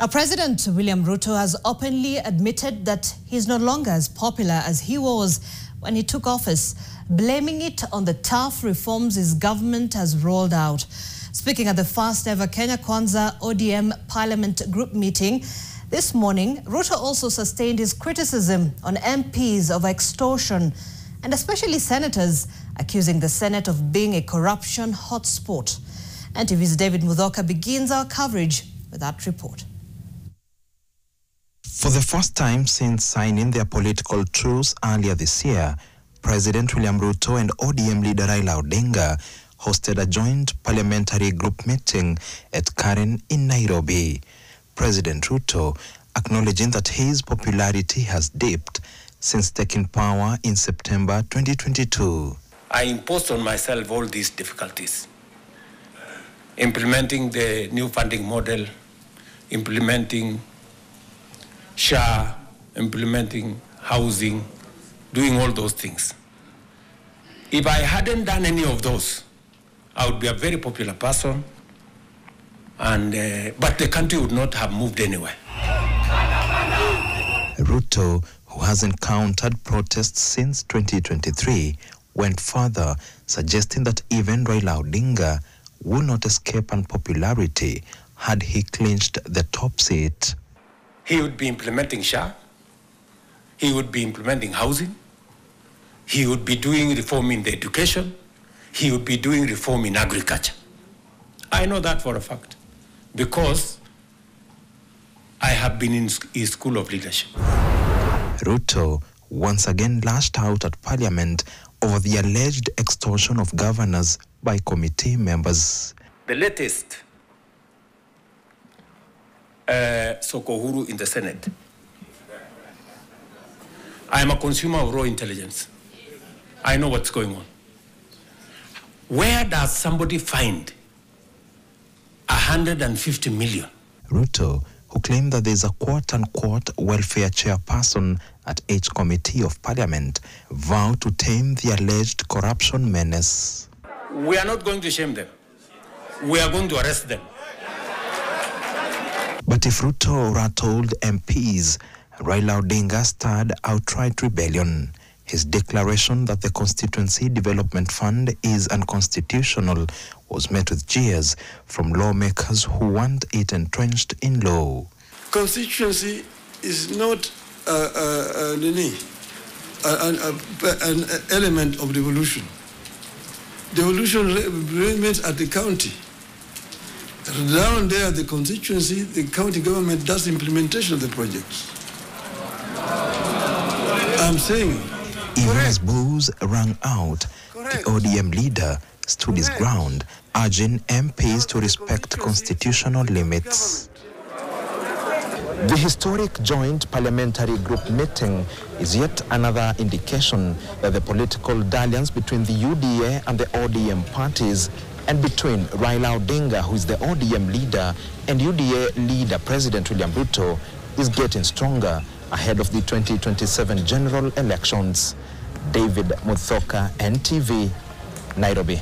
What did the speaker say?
Now, President William Ruto has openly admitted that he's no longer as popular as he was when he took office, blaming it on the tough reforms his government has rolled out. Speaking at the first ever Kenya Kwanza ODM Parliament Group meeting this morning, Ruto also sustained his criticism on MPs of extortion and especially senators, accusing the Senate of being a corruption hotspot. NTV's David Mudhoka begins our coverage with that report. For the first time since signing their political truce earlier this year, President William Ruto and ODM leader Raila Odinga hosted a joint parliamentary group meeting at Karen in Nairobi. President Ruto acknowledging that his popularity has dipped since taking power in September 2022. I imposed on myself all these difficulties. Implementing the new funding model, implementing SHA, implementing housing, doing all those things. If I hadn't done any of those, I would be a very popular person, and but the country would not have moved anywhere. Ruto, who has encountered protests since 2023, went further, suggesting that even Raila Odinga will not escape unpopularity had he clinched the top seat. He would be implementing SHA, he would be implementing housing, he would be doing reform in the education, he would be doing reform in agriculture. I know that for a fact, because I have been in his school of leadership. Ruto once again lashed out at Parliament over the alleged extortion of governors by committee members. The latest Sokohuru in the Senate. I am a consumer of raw intelligence. I know what's going on. Where does somebody find 150 million? Ruto, who claimed that there is a quote-unquote welfare chairperson at each committee of Parliament, vowed to tame the alleged corruption menace. We are not going to shame them. We are going to arrest them. But if Ruto rattled MPs, Raila Odinga stirred outright rebellion. His declaration that the Constituency Development Fund is unconstitutional was met with jeers from lawmakers who want it entrenched in law. Constituency is not an element of devolution. Devolution remains at the county. Down there at the constituency, the county government does implementation of the projects. I'm saying. Even as boos rang out, the ODM leader stood his ground, urging MPs to respect constitutional limits. The historic joint parliamentary group meeting is yet another indication that the political dalliance between the UDA and the ODM parties, and between Raila Odinga, who is the ODM leader, and UDA leader President William Ruto, is getting stronger ahead of the 2027 general elections. David Mudhoka, NTV, Nairobi.